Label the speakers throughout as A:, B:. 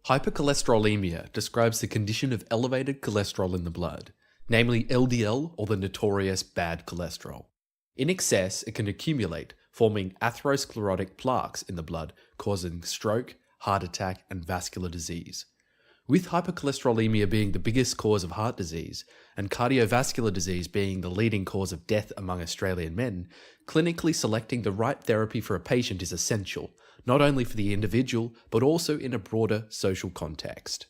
A: Hypercholesterolemia describes the condition of elevated cholesterol in the blood, namely LDL or the notorious bad cholesterol. In excess, it can accumulate, forming atherosclerotic plaques in the blood, causing stroke, heart attack, and vascular disease. With hypercholesterolemia being the biggest cause of heart disease, and cardiovascular disease being the leading cause of death among Australian men, clinically selecting the right therapy for a patient is essential, not only for the individual, but also in a broader social context.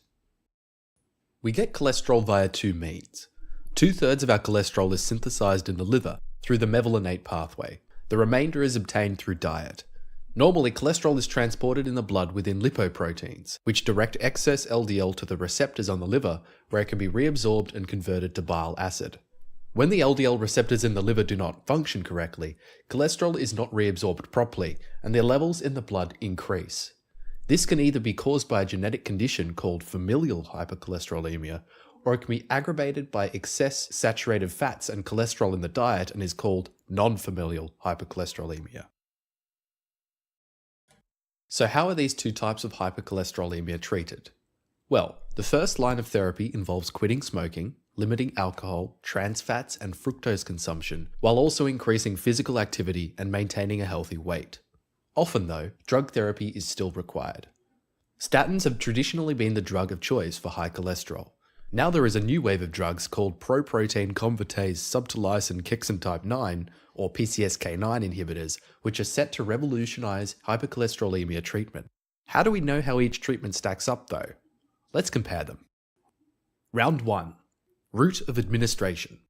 A: We get cholesterol via two means. 2/3 of our cholesterol is synthesized in the liver through the mevalonate pathway. The remainder is obtained through diet. Normally, cholesterol is transported in the blood within lipoproteins, which direct excess LDL to the receptors on the liver, where it can be reabsorbed and converted to bile acid. When the LDL receptors in the liver do not function correctly, cholesterol is not reabsorbed properly, and their levels in the blood increase. This can either be caused by a genetic condition called familial hypercholesterolemia, or it can be aggravated by excess saturated fats and cholesterol in the diet and is called non-familial hypercholesterolemia. So how are these two types of hypercholesterolemia treated? Well, the first line of therapy involves quitting smoking, limiting alcohol, trans fats, and fructose consumption, while also increasing physical activity and maintaining a healthy weight. Often though, drug therapy is still required. Statins have traditionally been the drug of choice for high cholesterol. Now there is a new wave of drugs called proprotein convertase subtlysin kexin type 9, or PCSK9 inhibitors, which are set to revolutionize hypercholesterolemia treatment. How do we know how each treatment stacks up though? Let's compare them. Round 1. Route of administration.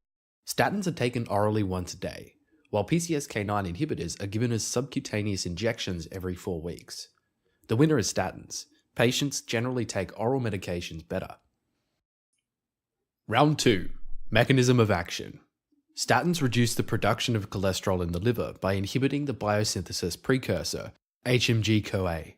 A: Statins are taken orally once a day, while PCSK9 inhibitors are given as subcutaneous injections every 4 weeks. The winner is statins. Patients generally take oral medications better. Round 2. Mechanism of action. Statins reduce the production of cholesterol in the liver by inhibiting the biosynthesis precursor, HMG-CoA.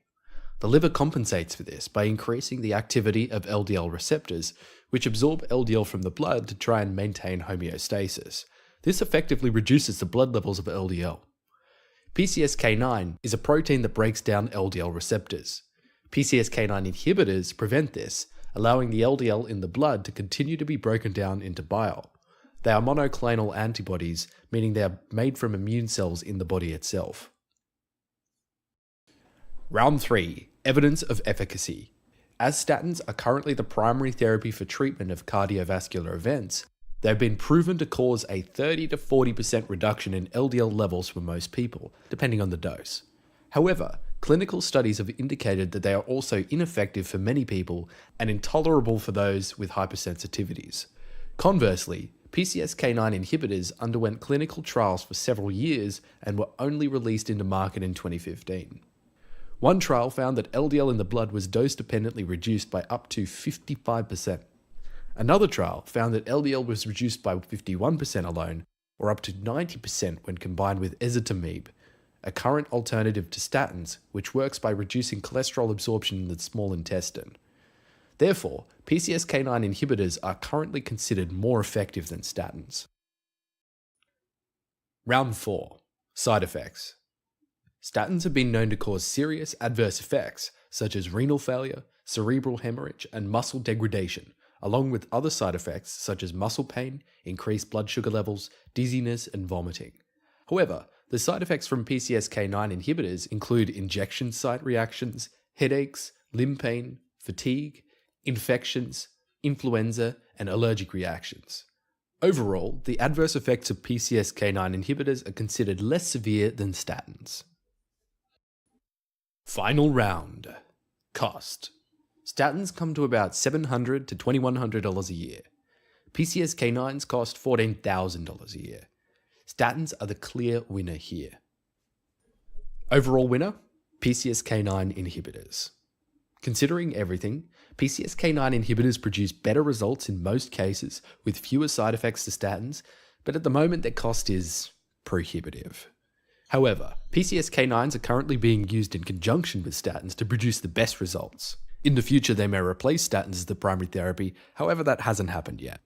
A: The liver compensates for this by increasing the activity of LDL receptors, which absorb LDL from the blood to try and maintain homeostasis. This effectively reduces the blood levels of LDL. PCSK9 is a protein that breaks down LDL receptors. PCSK9 inhibitors prevent this, allowing the LDL in the blood to continue to be broken down into bile. They are monoclonal antibodies, meaning they are made from immune cells in the body itself. Round 3. Evidence of efficacy. As statins are currently the primary therapy for treatment of cardiovascular events, they have been proven to cause a 30 to 40% reduction in LDL levels for most people, depending on the dose. However, clinical studies have indicated that they are also ineffective for many people and intolerable for those with hypersensitivities. Conversely, PCSK9 inhibitors underwent clinical trials for several years and were only released into market in 2015. One trial found that LDL in the blood was dose-dependently reduced by up to 55%. Another trial found that LDL was reduced by 51% alone, or up to 90% when combined with ezetimibe, a current alternative to statins, which works by reducing cholesterol absorption in the small intestine. Therefore, PCSK9 inhibitors are currently considered more effective than statins. Round 4. Side effects. Statins have been known to cause serious adverse effects, such as renal failure, cerebral hemorrhage, and muscle degradation, along with other side effects such as muscle pain, increased blood sugar levels, dizziness, and vomiting. However, the side effects from PCSK9 inhibitors include injection site reactions, headaches, limb pain, fatigue, infections, influenza, and allergic reactions. Overall, the adverse effects of PCSK9 inhibitors are considered less severe than statins. Final round. Cost. Statins come to about $700 to $2,100 a year. PCSK9s cost $14,000 a year. Statins are the clear winner here. Overall winner? PCSK9 inhibitors. Considering everything, PCSK9 inhibitors produce better results in most cases with fewer side effects to statins, but at the moment their cost is prohibitive. However, PCSK9s are currently being used in conjunction with statins to produce the best results. In the future, they may replace statins as the primary therapy, however that hasn't happened yet.